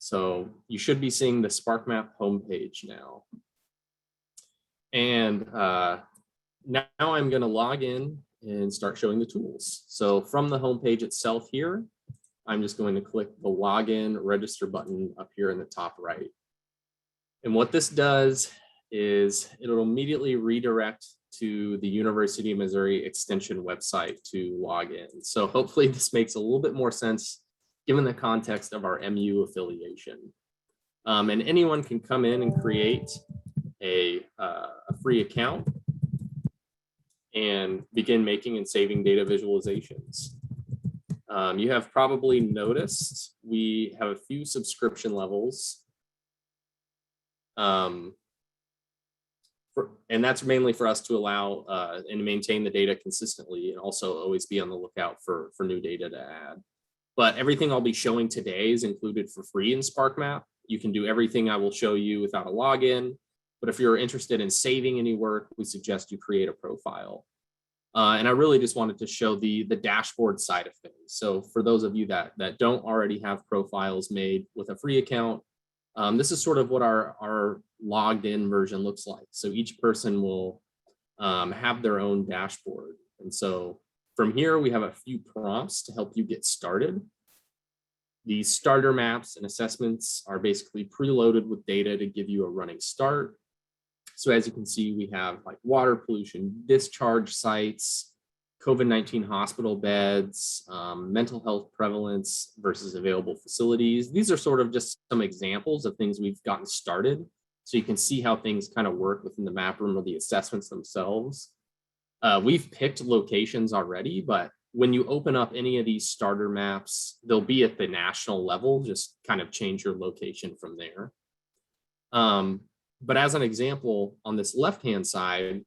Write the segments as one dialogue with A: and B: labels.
A: So you should be seeing the SparkMap homepage now. And now I'm going to log in and start showing the tools. So from the homepage itself here, I'm just going to click the login register button up here in the top right. And what this does is it'll immediately redirect to the University of Missouri Extension website to log in. So hopefully this makes a little bit more sense given the context of our MU affiliation. And anyone can come in and create a free account and begin making and saving data visualizations. You have probably noticed we have a few subscription levels. And that's mainly for us to allow and maintain the data consistently, and also always be on the lookout for new data to add. But everything I'll be showing today is included for free in SparkMap. You can do everything I will show you without a login. But if you're interested in saving any work, we suggest you create a profile. And I really just wanted to show the dashboard side of things. So for those of you that don't already have profiles made with a free account, this is sort of what our logged in version looks like. So each person will have their own dashboard. And so from here, we have a few prompts to help you get started. These starter maps and assessments are basically preloaded with data to give you a running start. So as you can see, we have like water pollution, discharge sites, COVID-19 hospital beds, mental health prevalence versus available facilities. These are sort of just some examples of things we've gotten started. So you can see how things kind of work within the map room or the assessments themselves. We've picked locations already, but when you open up any of these starter maps, they'll be at the national level, just kind of change your location from there. But as an example, on this left-hand side,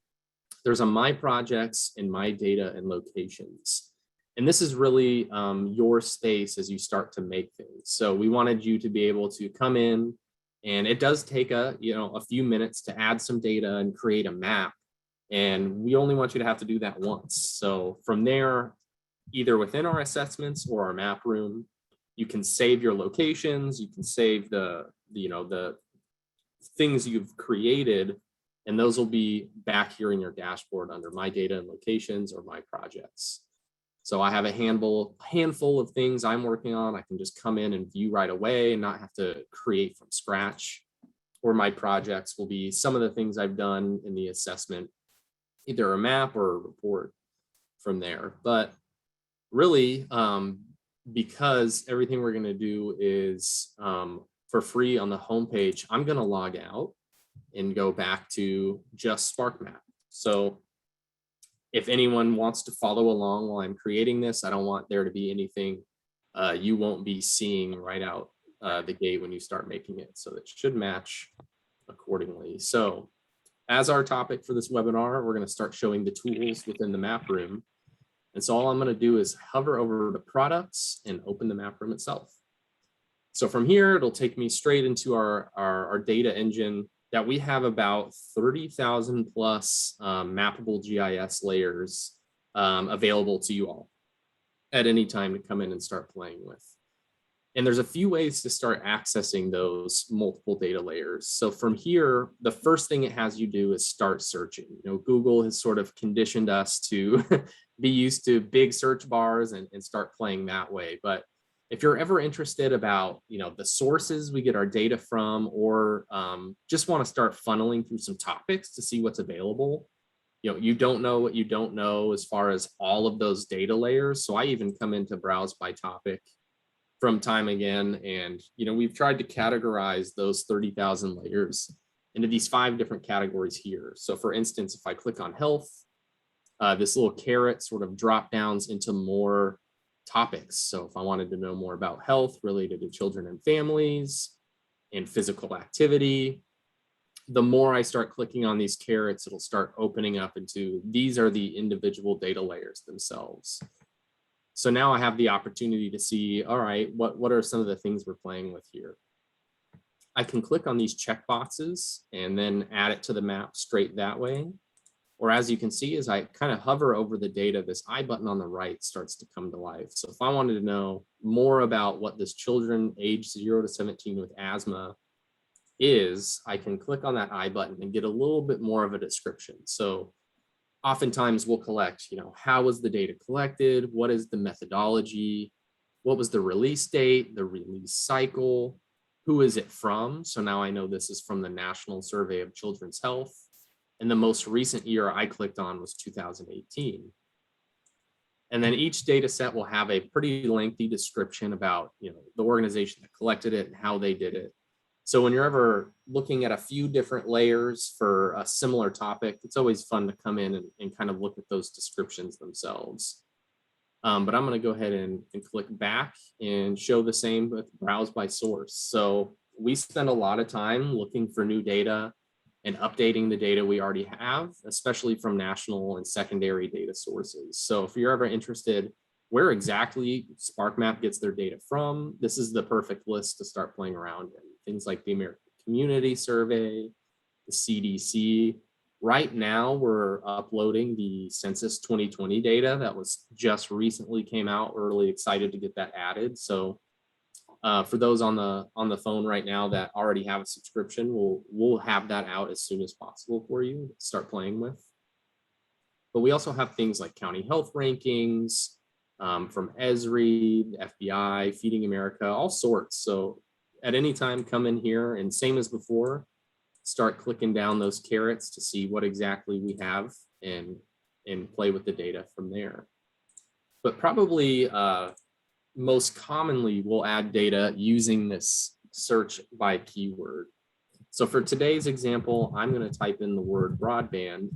A: there's a My Projects and My Data and Locations. And this is really your space as you start to make things. So we wanted you to be able to come in, and it does take a few minutes to add some data and create a map. And we only want you to have to do that once. So from there, either within our assessments or our map room, you can save your locations, you can save the things you've created, and those will be back here in your dashboard under My Data and Locations or My Projects. So I have a handful of things I'm working on. I can just come in and view right away and not have to create from scratch. Or My Projects will be some of the things I've done in the assessment, either a map or a report from there. But really, because everything we're going to do is for free on the homepage, I'm going to log out and go back to just SparkMap. So if anyone wants to follow along while I'm creating this, I don't want there to be anything you won't be seeing right out the gate when you start making it. So it should match accordingly. So as our topic for this webinar, we're going to start showing the tools within the map room. And so all I'm going to do is hover over the products and open the map room itself. So from here, it'll take me straight into our data engine that we have about 30,000 plus mappable GIS layers available to you all at any time to come in and start playing with. And there's a few ways to start accessing those multiple data layers. So from here, the first thing it has you do is start searching. Google has sort of conditioned us to be used to big search bars and start playing that way. But if you're ever interested about, the sources we get our data from, or just want to start funneling through some topics to see what's available, you don't know what you don't know as far as all of those data layers. So I even come into browse by topic from time again. And, we've tried to categorize those 30,000 layers into these 5 different categories here. So for instance, if I click on health, this little caret sort of drop downs into more topics. So if I wanted to know more about health related to children and families and physical activity, the more I start clicking on these carets, it'll start opening up into, these are the individual data layers themselves. So now I have the opportunity to see, all right, what are some of the things we're playing with here? I can click on these checkboxes and then add it to the map straight that way. Or as you can see, as I kind of hover over the data, this I button on the right starts to come to life. So if I wanted to know more about what this children aged 0 to 17 with asthma is, I can click on that I button and get a little bit more of a description. So oftentimes we'll collect, how was the data collected? What is the methodology? What was the release date, the release cycle? Who is it from? So now I know this is from the National Survey of Children's Health. And the most recent year I clicked on was 2018. And then each data set will have a pretty lengthy description about, the organization that collected it and how they did it. So when you're ever looking at a few different layers for a similar topic, it's always fun to come in and kind of look at those descriptions themselves. But I'm going to go ahead and click back and show the same with browse by source. So we spend a lot of time looking for new data and updating the data we already have, especially from national and secondary data sources. So if you're ever interested where exactly SparkMap gets their data from, this is the perfect list to start playing around in. Things like the American Community Survey, the CDC. Right now, we're uploading the Census 2020 data that was just recently came out. We're really excited to get that added. So for those on the phone right now that already have a subscription, we'll have that out as soon as possible for you to start playing with. But we also have things like county health rankings from Esri, the FBI, Feeding America, all sorts. So at any time, come in here and same as before, start clicking down those carrots to see what exactly we have and play with the data from there. But probably most commonly, we'll add data using this search by keyword. So for today's example, I'm going to type in the word broadband.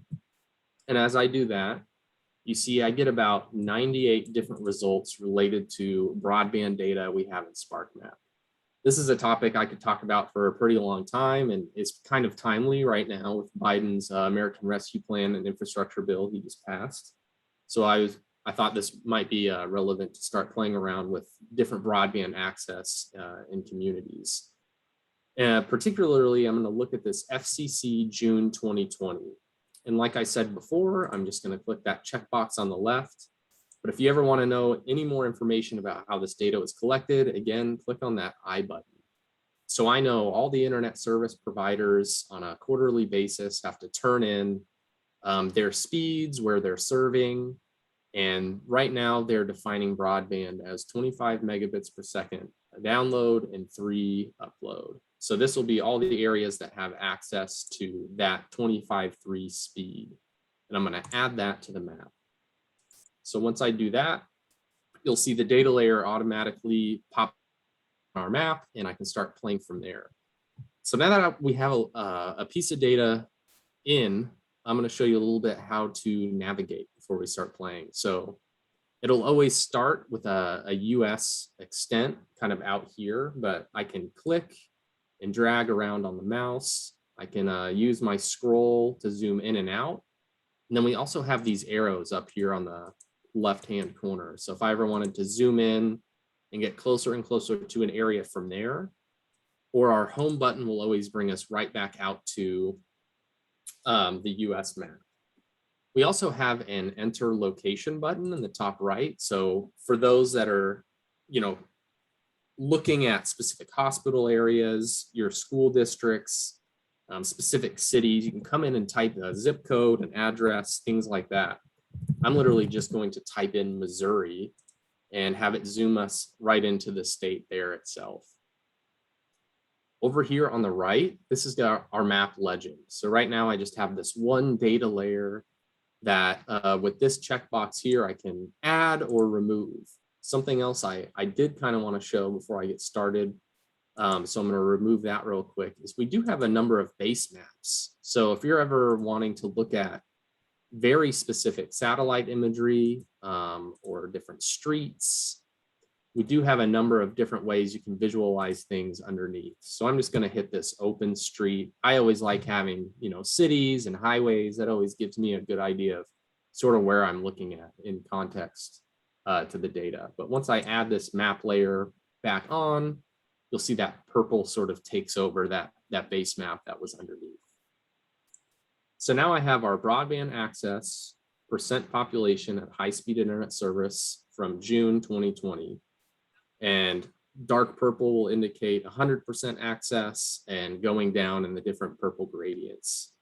A: And as I do that, you see I get about 98 different results related to broadband data we have in SparkMap. This is a topic I could talk about for a pretty long time, and it's kind of timely right now with Biden's American Rescue Plan and infrastructure bill he just passed. So I thought this might be relevant to start playing around with different broadband access in communities. Particularly, I'm going to look at this FCC June 2020. And like I said before, I'm just going to click that checkbox on the left. But if you ever want to know any more information about how this data was collected, again, click on that I button. So I know all the internet service providers on a quarterly basis have to turn in their speeds, where they're serving. And right now they're defining broadband as 25 megabits per second download and 3 upload. So this will be all the areas that have access to that 25.3 speed. And I'm going to add that to the map. So once I do that, you'll see the data layer automatically pop on our map, and I can start playing from there. So now that we have a piece of data in, I'm going to show you a little bit how to navigate before we start playing. So it'll always start with a US extent kind of out here, but I can click and drag around on the mouse. I can use my scroll to zoom in and out. And then we also have these arrows up here on the left-hand corner. So if I ever wanted to zoom in and get closer and closer to an area from there, or our home button will always bring us right back out to the US map. We also have an enter location button in the top right. So for those that are, looking at specific hospital areas, your school districts, specific cities, you can come in and type a zip code, an address, things like that. I'm literally just going to type in Missouri and have it zoom us right into the state there itself. Over here on the right, this is our map legend. So right now I just have this one data layer that with this checkbox here, I can add or remove. Something else I did kind of want to show before I get started, so I'm going to remove that real quick, is we do have a number of base maps. So if you're ever wanting to look at very specific satellite imagery or different streets, we do have a number of different ways you can visualize things underneath. So I'm just going to hit this open street. I always like having, cities and highways. That always gives me a good idea of sort of where I'm looking at in context to the data. But once I add this map layer back on, you'll see that purple sort of takes over that base map that was underneath. So now I have our broadband access percent population at high-speed internet service from June 2020. And dark purple will indicate 100% access, and going down in the different purple gradients.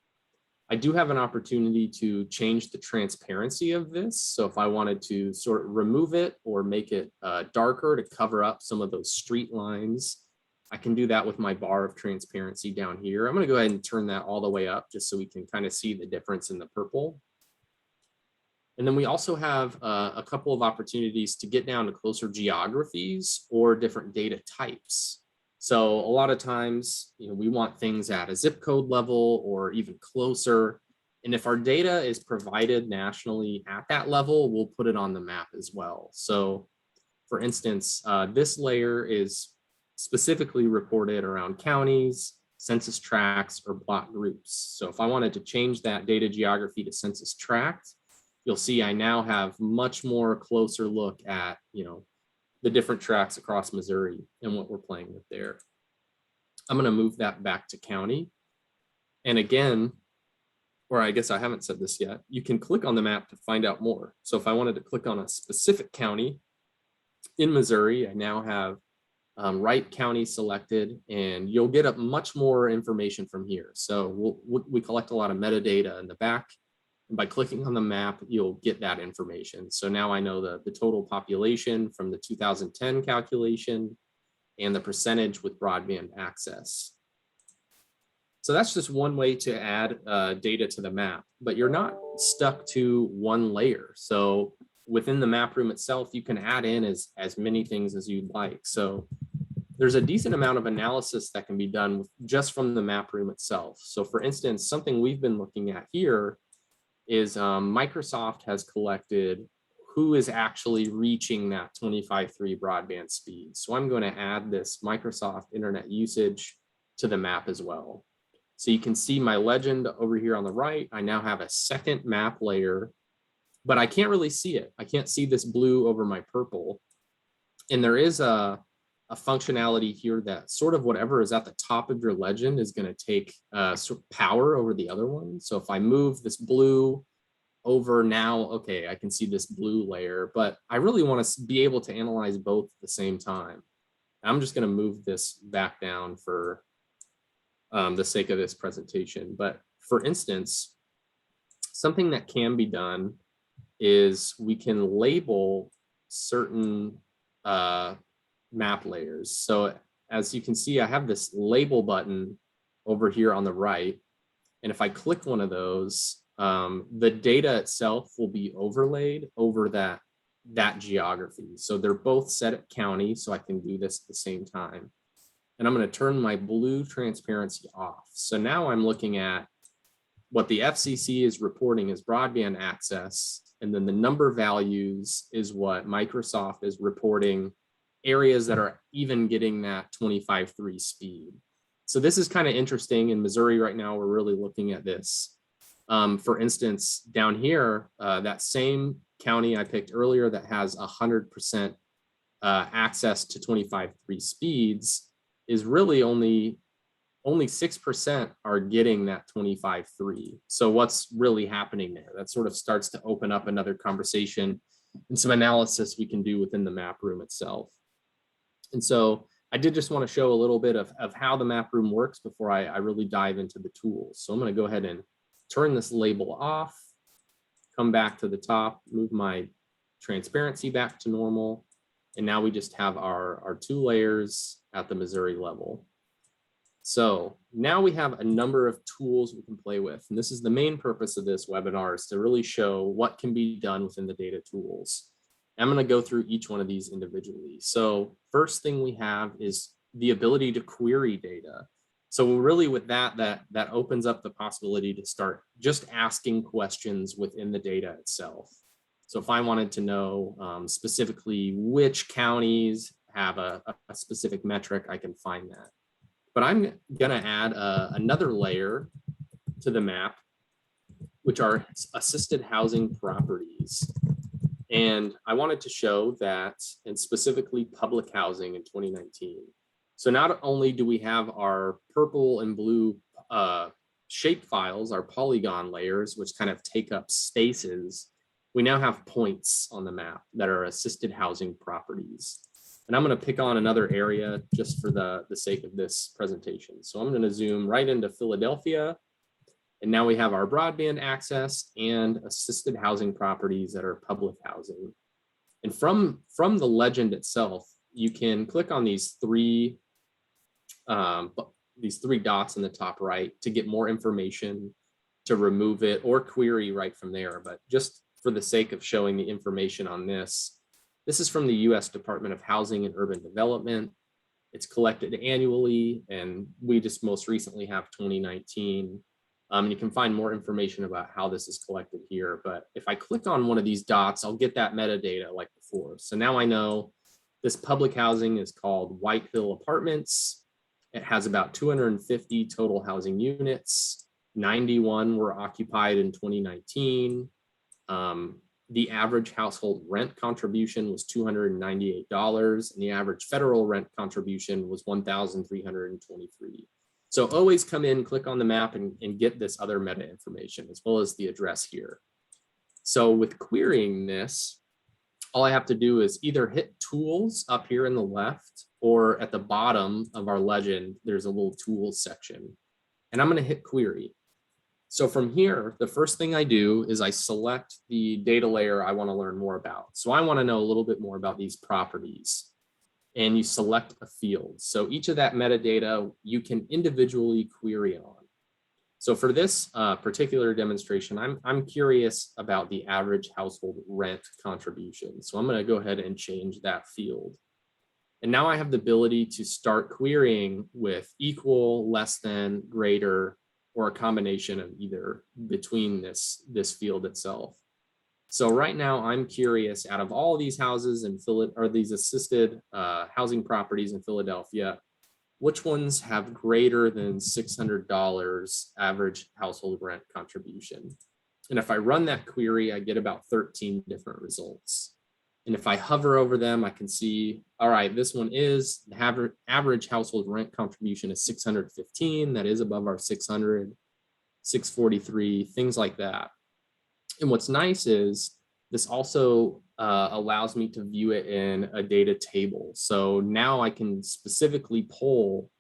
A: I do have an opportunity to change the transparency of this. So if I wanted to sort of remove it or make it darker to cover up some of those street lines, I can do that with my bar of transparency down here. I'm going to go ahead and turn that all the way up just so we can kind of see the difference in the purple. And then we also have a couple of opportunities to get down to closer geographies or different data types. So a lot of times, we want things at a zip code level or even closer. And if our data is provided nationally at that level, we'll put it on the map as well. So for instance, this layer is specifically reported around counties, census tracts, or block groups. So if I wanted to change that data geography to census tract, you'll see I now have much more closer look at, the different tracts across Missouri and what we're playing with there. I'm going to move that back to county. And again, or I guess I haven't said this yet, you can click on the map to find out more. So if I wanted to click on a specific county in Missouri, I now have Wright County selected, and you'll get up much more information from here. So we collect a lot of metadata in the back. And by clicking on the map, you'll get that information. So now I know the total population from the 2010 calculation and the percentage with broadband access. So that's just one way to add data to the map, but you're not stuck to one layer. So within the map room itself, you can add in as many things as you'd like. So there's a decent amount of analysis that can be done just from the map room itself. So for instance, something we've been looking at here is Microsoft has collected who is actually reaching that 25.3 broadband speed. So I'm going to add this Microsoft internet usage to the map as well. So you can see my legend over here on the right. I now have a second map layer, but I can't really see it. I can't see this blue over my purple. And there is a functionality here that sort of whatever is at the top of your legend is going to take sort of power over the other one. So if I move this blue over now, okay, I can see this blue layer, but I really want to be able to analyze both at the same time. I'm just going to move this back down for the sake of this presentation. But for instance, something that can be done is we can label certain map layers. So as you can see, I have this label button over here on the right. And if I click one of those, the data itself will be overlaid over that geography. So they're both set at county, so I can do this at the same time. And I'm going to turn my blue transparency off. So now I'm looking at what the FCC is reporting as broadband access, and then the number values is what Microsoft is reporting areas that are even getting that 25.3 speed. So this is kind of interesting. In Missouri right now, we're really looking at this. For instance, down here, that same county I picked earlier that has 100% access to 25.3 speeds is really only 6% are getting that 25.3. So what's really happening there? That sort of starts to open up another conversation and some analysis we can do within the map room itself. And so I did just want to show a little bit of how the map room works before I really dive into the tools. So I'm going to go ahead and turn this label off, come back to the top, move my transparency back to normal. And now we just have our two layers at the Missouri level. So now we have a number of tools we can play with. And this is the main purpose of this webinar, is to really show what can be done within the data tools. I'm going to go through each one of these individually. So first thing we have is the ability to query data. So really with that opens up the possibility to start just asking questions within the data itself. So if I wanted to know specifically which counties have a specific metric, I can find that. But I'm going to add another layer to the map, which are assisted housing properties. And I wanted to show that, and specifically public housing in 2019. So not only do we have our purple and blue shape files, our polygon layers, which kind of take up spaces, we now have points on the map that are assisted housing properties. And I'm going to pick on another area just for the sake of this presentation. So I'm going to zoom right into Philadelphia. And now we have our broadband access and assisted housing properties that are public housing. And from the legend itself, you can click on these three dots in the top right to get more information, to remove it, or query right from there. But just for the sake of showing the information on this is from the US Department of Housing and Urban Development. It's collected annually, and we just most recently have 2019. You can find more information about how this is collected here. But if I click on one of these dots, I'll get that metadata like before. So now I know this public housing is called White Hill Apartments. It has about 250 total housing units. 91 were occupied in 2019. The average household rent contribution was $298, and the average federal rent contribution was $1,323. So always come in, click on the map, and get this other meta information, as well as the address here. So with querying this, all I have to do is either hit tools up here in the left, or at the bottom of our legend, there's a little tools section. And I'm going to hit query. So from here, the first thing I do is I select the data layer I want to learn more about. So I want to know a little bit more about these properties. And you select a field. So each of that metadata you can individually query on. So for this particular demonstration, I'm curious about the average household rent contribution. So I'm going to go ahead and change that field. And now I have the ability to start querying with equal, less than, greater, or a combination of either between this field itself. So right now I'm curious, out of all of these houses in these assisted housing properties in Philadelphia, which ones have greater than $600 average household rent contribution? And if I run that query, I get about 13 different results. And if I hover over them, I can see, all right, this one is the average household rent contribution is 615. That is above our 600, 643, things like that. And what's nice is this also allows me to view it in a data table. So now I can specifically pull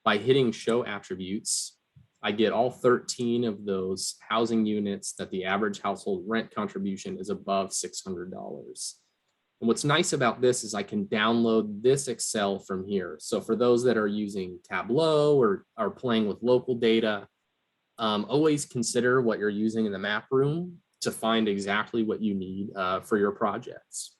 A: by hitting show attributes. I get all 13 of those housing units that the average household rent contribution is above $600. And what's nice about this is I can download this Excel from here. So for those that are using Tableau or are playing with local data, always consider what you're using in the map room to find exactly what you need for your projects.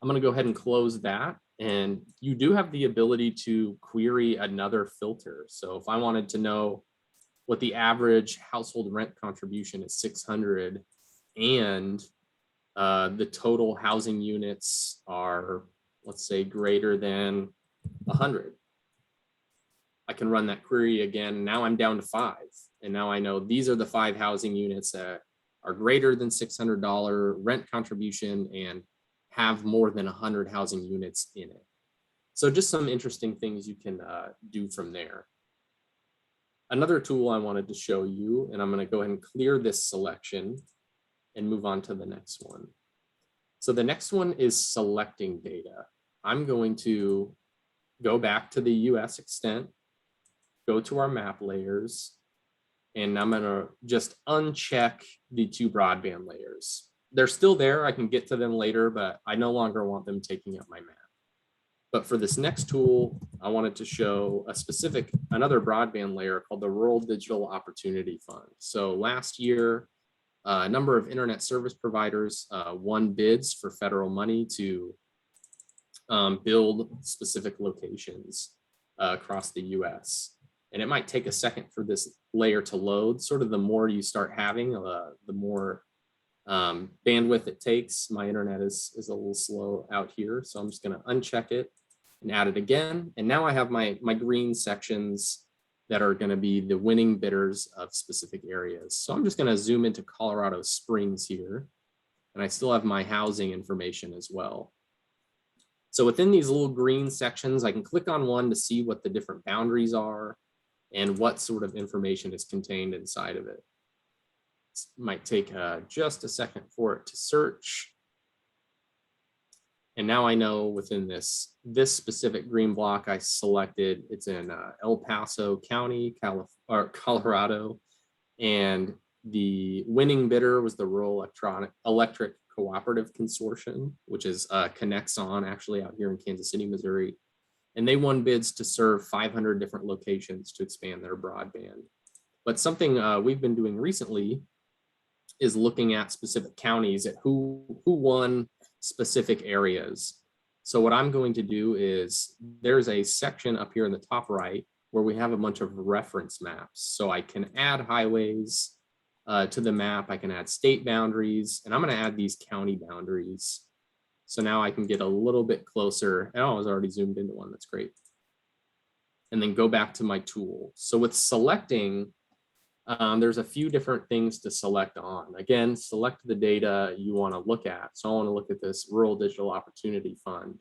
A: I'm going to go ahead and close that. And you do have the ability to query another filter. So if I wanted to know what the average household rent contribution is, 600, and the total housing units are, let's say, greater than 100. I can run that query again. Now I'm down to 5. And now I know these are the 5 housing units that are greater than $600 rent contribution and have more than 100 housing units in it. So just some interesting things you can do from there. Another tool I wanted to show you, and I'm going to go ahead and clear this selection and move on to the next one. So the next one is selecting data. I'm going to go back to the US extent, go to our map layers, and I'm gonna just uncheck the 2 broadband layers. They're still there, I can get to them later, but I no longer want them taking up my map. But for this next tool, I wanted to show another broadband layer called the Rural Digital Opportunity Fund. So last year, a number of internet service providers won bids for federal money to build specific locations across the US. And it might take a second for this layer to load. Sort of the more you start having, the more bandwidth it takes. My internet is a little slow out here, so I'm just going to uncheck it and add it again. And now I have my green sections that are going to be the winning bidders of specific areas. So I'm just going to zoom into Colorado Springs here, and I still have my housing information as well. So within these little green sections, I can click on one to see what the different boundaries are. and what sort of information is contained inside of it. It might take just a second for it to search. And now I know within this specific green block I selected, it's in El Paso County, Colorado. And the winning bidder was the Rural Electric Cooperative Consortium, which is connects on actually out here in Kansas City, Missouri. And they won bids to serve 500 different locations to expand their broadband. But something we've been doing recently is looking at specific counties, at who won specific areas. So what I'm going to do is there's a section up here in the top right where we have a bunch of reference maps. So I can add highways to the map. I can add state boundaries, and I'm going to add these county boundaries. So now I can get a little bit closer. Oh, I was already zoomed into one. That's great. And then go back to my tool. So with selecting, there's a few different things to select on. Again, select the data you want to look at. So I want to look at this Rural Digital Opportunity Fund.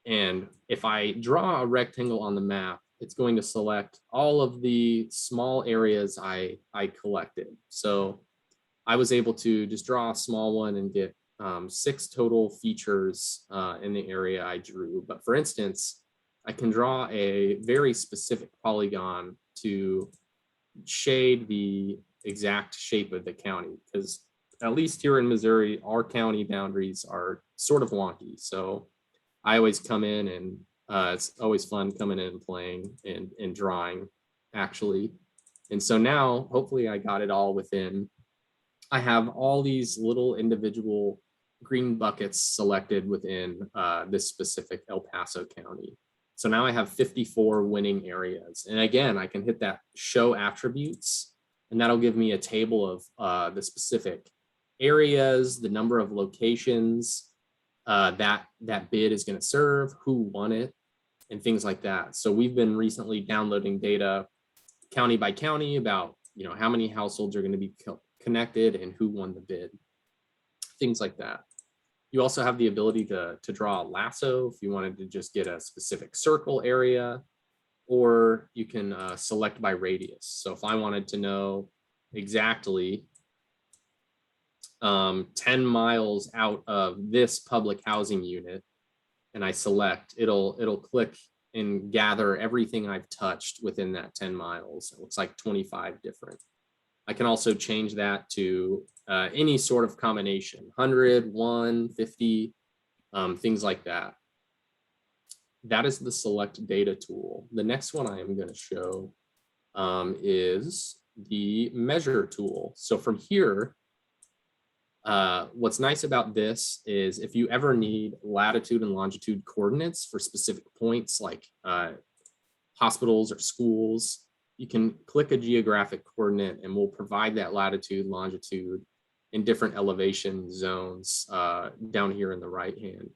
A: And if I draw a rectangle on the map, it's going to select all of the small areas I collected. So I was able to just draw a small one and get 6 total features in the area I drew. But for instance, I can draw a very specific polygon to shade the exact shape of the county, because at least here in Missouri, our county boundaries are sort of wonky. So I always come in and it's always fun coming in and playing and drawing actually. And so now hopefully I got it all within. I have all these little individual green buckets selected within this specific El Paso County. So now I have 54 winning areas. And again, I can hit that show attributes, and that'll give me a table of the specific areas, the number of locations that bid is going to serve, who won it, and things like that. So we've been recently downloading data county by county about, how many households are going to be connected and who won the bid, things like that. You also have the ability to draw a lasso if you wanted to just get a specific circle area, or you can select by radius. So if I wanted to know exactly 10 miles out of this public housing unit, and I select, it'll click and gather everything I've touched within that 10 miles. It looks like 25 different. I can also change that to any sort of combination, 100, 1, 50, things like that. That is the select data tool. The next one I am going to show is the measure tool. So from here, what's nice about this is if you ever need latitude and longitude coordinates for specific points like hospitals or schools, you can click a geographic coordinate and we'll provide that latitude, longitude in different elevation zones down here in the right hand.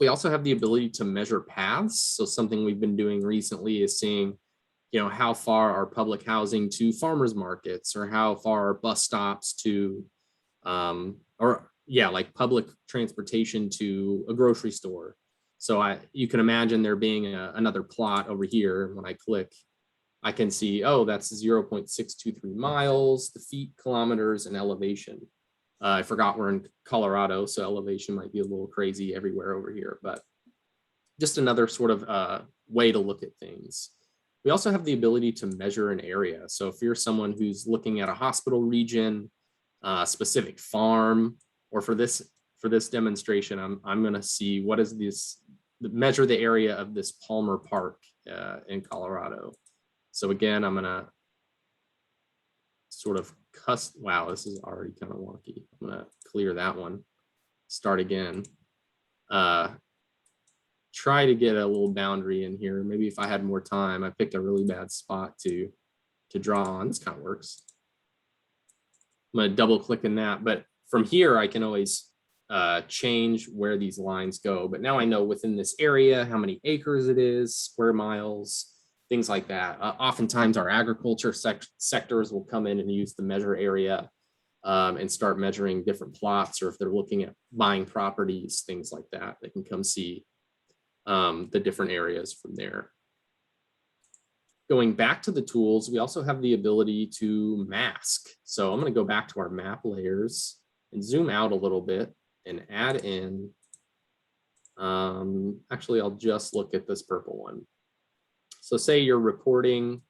A: We also have the ability to measure paths. So something we've been doing recently is seeing, how far are public housing to farmers markets, or how far are bus stops to, like public transportation to a grocery store. So you can imagine there being another plot over here. When I click, I can see, oh, that's 0.623 miles, the feet, kilometers, and elevation. I forgot we're in Colorado, so elevation might be a little crazy everywhere over here, but just another sort of way to look at things. We also have the ability to measure an area. So if you're someone who's looking at a hospital region, specific farm, or for this demonstration, I'm going to see what is this, measure the area of this Palmer Park in Colorado. So again, I'm going to sort of wow, this is already kind of wonky. I'm going to clear that one, start again. Try to get a little boundary in here. Maybe if I had more time. I picked a really bad spot to draw on. This kind of works. I'm going to double click in that, but from here I can always change where these lines go. But now I know within this area how many acres it is, square miles, things like that. Oftentimes our agriculture sectors will come in and use the measure area and start measuring different plots, or if they're looking at buying properties, things like that, they can come see the different areas from there. Going back to the tools, we also have the ability to mask. So I'm going to go back to our map layers and zoom out a little bit and add in, actually, I'll just look at this purple one. So say you're reporting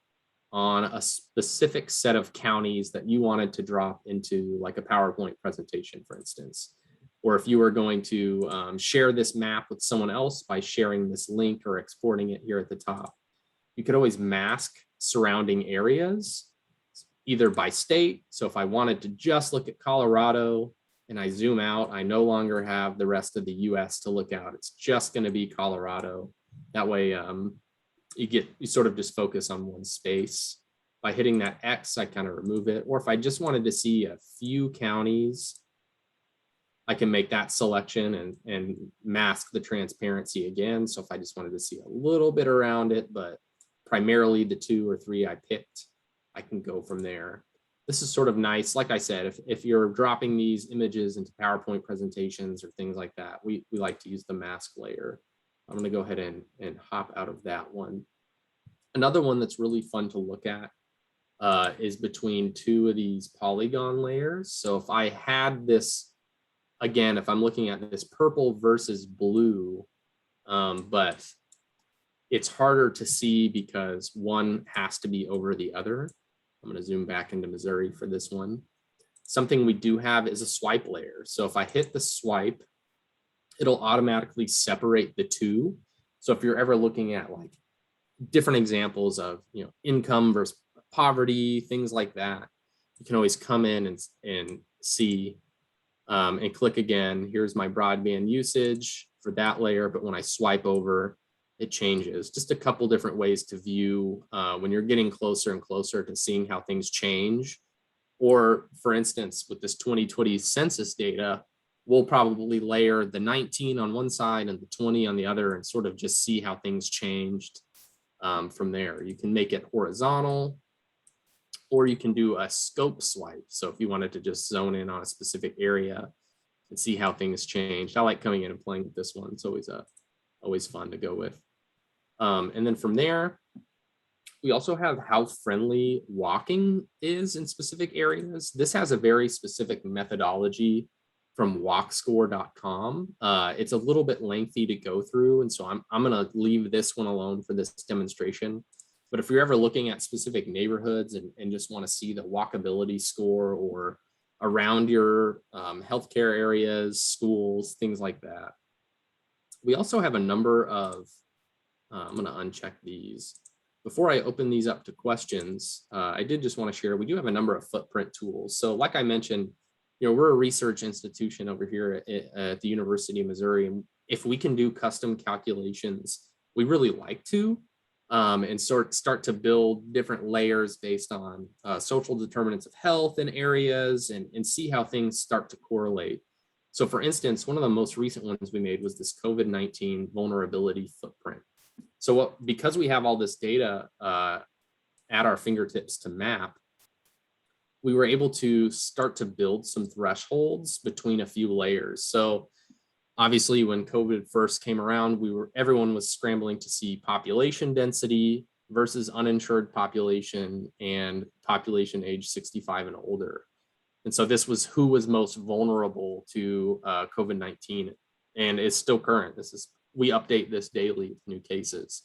A: on a specific set of counties that you wanted to drop into like a PowerPoint presentation, for instance. Or if you were going to share this map with someone else by sharing this link or exporting it here at the top, you could always mask surrounding areas, either by state. So if I wanted to just look at Colorado and I zoom out, I no longer have the rest of the US to look out. It's just going to be Colorado. That way, you sort of just focus on one space. By hitting that X, I kind of remove it. Or if I just wanted to see a few counties, I can make that selection and mask the transparency again. So if I just wanted to see a little bit around it, but primarily the 2 or 3 I picked, I can go from there. This is sort of nice. Like I said, if you're dropping these images into PowerPoint presentations or things like that, we like to use the mask layer. I'm going to go ahead and hop out of that one. Another one that's really fun to look at is between 2 of these polygon layers. So if I had this, again, if I'm looking at this purple versus blue, but it's harder to see because one has to be over the other. I'm going to zoom back into Missouri for this one. Something we do have is a swipe layer. So if I hit the swipe, it'll automatically separate the 2. So if you're ever looking at like different examples of, income versus poverty, things like that, you can always come in and see and click again. Here's my broadband usage for that layer. But when I swipe over, it changes. Just a couple different ways to view when you're getting closer and closer to seeing how things change. Or for instance, with this 2020 census data, we'll probably layer the 19 on one side and the 20 on the other and sort of just see how things changed from there. You can make it horizontal, or you can do a scope swipe. So if you wanted to just zone in on a specific area and see how things changed. I like coming in and playing with this one. It's always fun to go with. And then from there, we also have how friendly walking is in specific areas. This has a very specific methodology from walkscore.com. It's a little bit lengthy to go through, and so I'm going to leave this one alone for this demonstration. But if you're ever looking at specific neighborhoods and just want to see the walkability score or around your healthcare areas, schools, things like that. We also have a number of, I'm going to uncheck these. Before I open these up to questions, I did just want to share, we do have a number of footprint tools. So like I mentioned, we're a research institution over here at the University of Missouri. And if we can do custom calculations, we really like to, and start to build different layers based on social determinants of health in areas and see how things start to correlate. So for instance, one of the most recent ones we made was this COVID-19 vulnerability footprint. So because we have all this data at our fingertips to map, we were able to start to build some thresholds between a few layers. So obviously when COVID first came around, everyone was scrambling to see population density versus uninsured population and population age 65 and older. And so this was who was most vulnerable to COVID-19, and it's still current. We update this daily with new cases.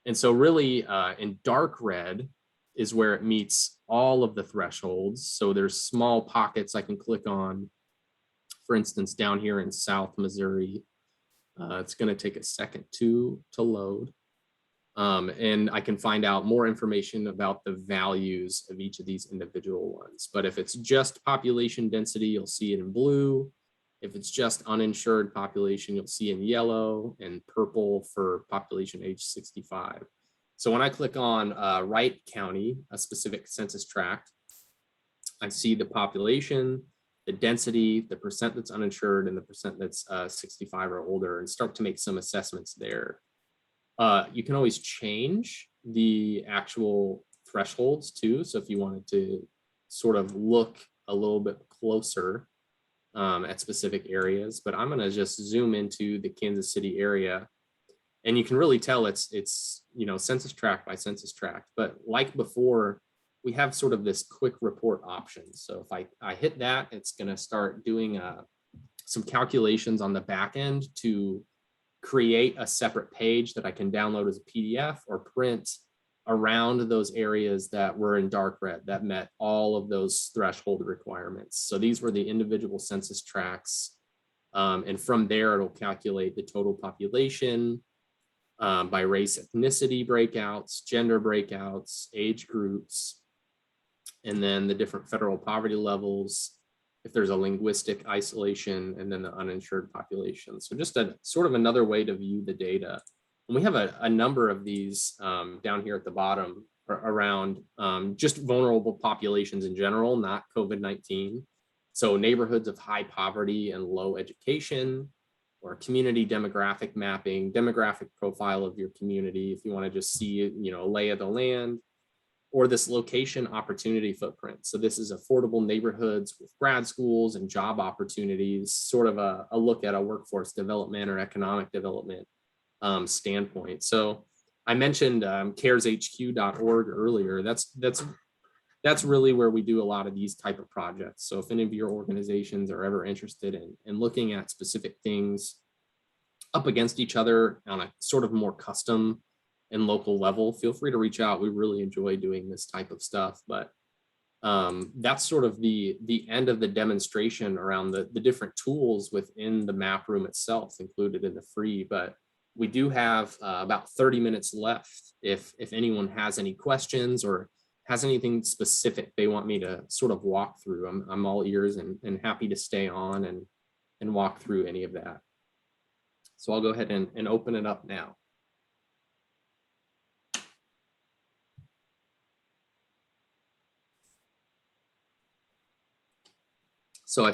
A: And so really in dark red is where it meets all of the thresholds. So there's small pockets I can click on. For instance, down here in South Missouri, it's going to take a second to load. And I can find out more information about the values of each of these individual ones. But if it's just population density, you'll see it in blue. If it's just uninsured population, you'll see in yellow and purple for population age 65. So when I click on Wright County, a specific census tract, I see the population, the density, the percent that's uninsured, and the percent that's 65 or older, and start to make some assessments there. You can always change the actual thresholds too. So if you wanted to sort of look a little bit closer at specific areas, but I'm going to just zoom into the Kansas City area. And you can really tell it's census tract by census tract. But like before, we have sort of this quick report option. So if I hit that, it's going to start doing some calculations on the back end to create a separate page that I can download as a PDF or print around those areas that were in dark red that met all of those threshold requirements. So these were the individual census tracts. And from there, it'll calculate the total population by race, ethnicity breakouts, gender breakouts, age groups, and then the different federal poverty levels, if there's a linguistic isolation, and then the uninsured population. So just a sort of another way to view the data. And we have a number of these down here at the bottom around just vulnerable populations in general, not COVID-19. So neighborhoods of high poverty and low education, or community demographic mapping, demographic profile of your community, if you want to just see, a lay of the land, or this location opportunity footprint. So this is affordable neighborhoods with grad schools and job opportunities, sort of a look at a workforce development or economic development standpoint. So I mentioned careshq.org earlier. That's really where we do a lot of these type of projects. So if any of your organizations are ever interested in looking at specific things up against each other on a sort of more custom and local level, feel free to reach out. We really enjoy doing this type of stuff. But that's sort of the end of the demonstration around the different tools within the map room itself, included in the free. But we do have about 30 minutes left if anyone has any questions or has anything specific they want me to sort of walk through. I'm all ears and happy to stay on and walk through any of that. So I'll go ahead and open it up now. So I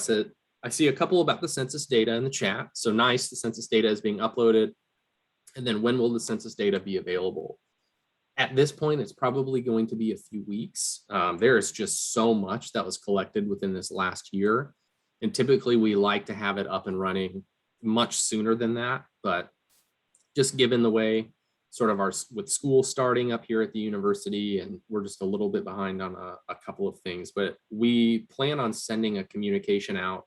A: see a couple about the census data in the chat. So nice, the census data is being uploaded. And then when will the census data be available? At this point, it's probably going to be a few weeks. There is just so much that was collected within this last year. And typically we like to have it up and running much sooner than that. But just given the way sort of with school starting up here at the university, and we're just a little bit behind on a couple of things, but we plan on sending a communication out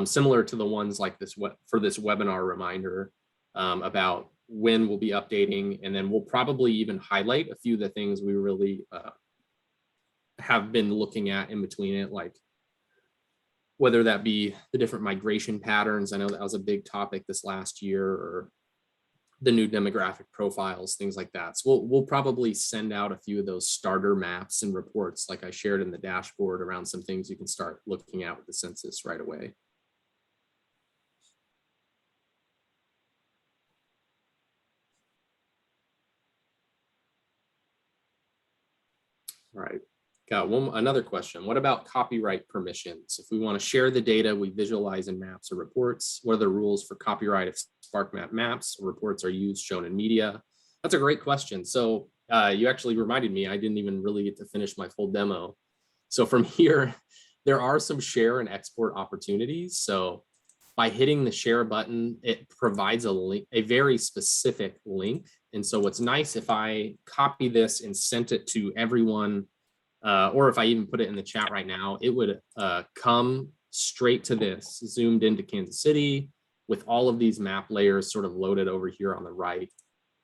A: similar to the ones like this for this webinar reminder about when we'll be updating. And then we'll probably even highlight a few of the things we really have been looking at in between it, like whether that be the different migration patterns. I know that was a big topic this last year, or the new demographic profiles, things like that. So we'll probably send out a few of those starter maps and reports like I shared in the dashboard around some things you can start looking at with the census right away. All right, got another question. What about copyright permissions? If we want to share the data we visualize in maps or reports, what are the rules for copyright if SparkMap maps or reports are used shown in media? That's a great question. So you actually reminded me, I didn't even really get to finish my full demo. So from here, there are some share and export opportunities. So by hitting the share button, it provides a link, a very specific link. And so what's nice, if I copy this and sent it to everyone, or if I even put it in the chat right now, it would come straight to this, zoomed into Kansas City with all of these map layers sort of loaded over here on the right.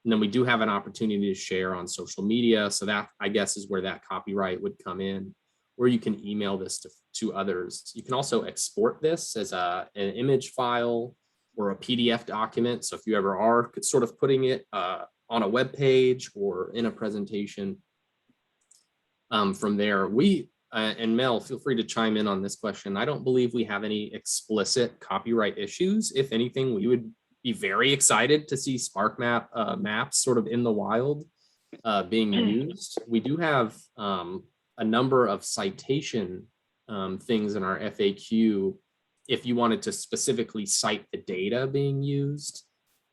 A: And then we do have an opportunity to share on social media. So that, I guess, is where that copyright would come in, or you can email this to others. You can also export this as an image file or a PDF document. So if you ever are sort of putting it on a web page or in a presentation, from there, and Mel, feel free to chime in on this question. I don't believe we have any explicit copyright issues. If anything, we would be very excited to see SparkMap maps sort of in the wild being used. We do have a number of citation things in our FAQ if you wanted to specifically cite the data being used.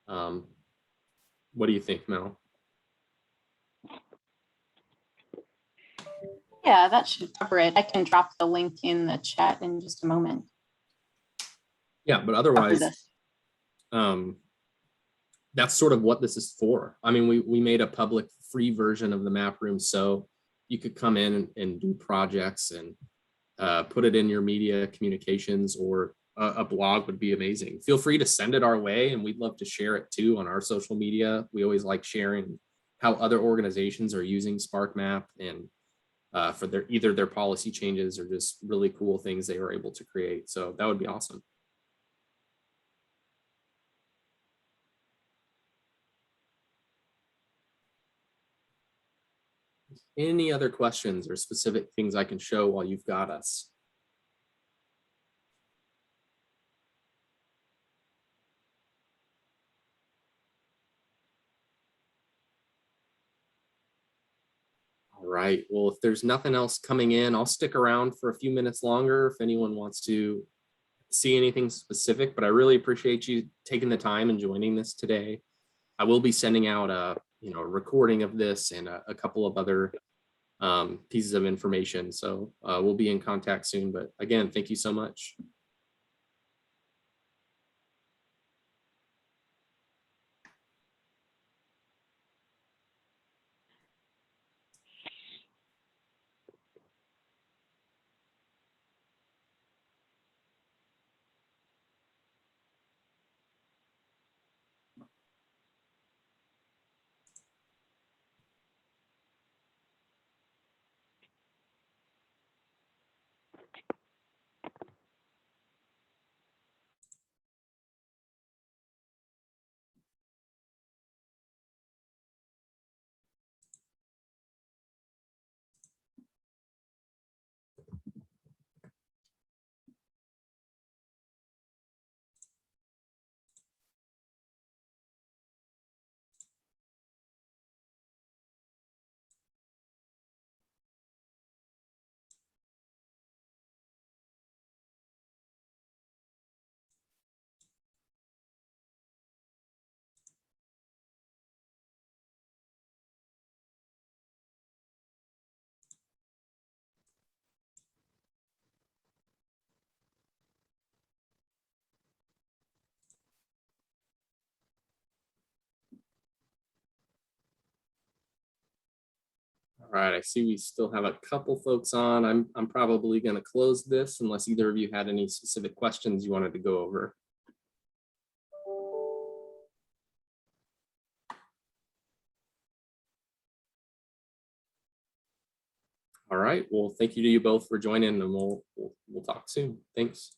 A: What do you think, Mel?
B: Yeah, that should cover it. I can drop the link in the chat in just a moment.
A: Yeah, but otherwise, that's sort of what this is for. I mean, we made a public free version of the map room so you could come in and do projects and put it in your media communications, or a blog would be amazing. Feel free to send it our way, and we'd love to share it too on our social media. We always like sharing how other organizations are using SparkMap and for either their policy changes or just really cool things they were able to create. So that would be awesome. Any other questions or specific things I can show while you've got us? All right, well, if there's nothing else coming in, I'll stick around for a few minutes longer if anyone wants to see anything specific, but I really appreciate you taking the time and joining this today. I will be sending out a recording of this and a couple of other pieces of information. So we'll be in contact soon. But again, thank you so much. All right, I see we still have a couple folks on. I'm probably going to close this unless either of you had any specific questions you wanted to go over. All right, well, thank you to you both for joining, and we'll talk soon. Thanks.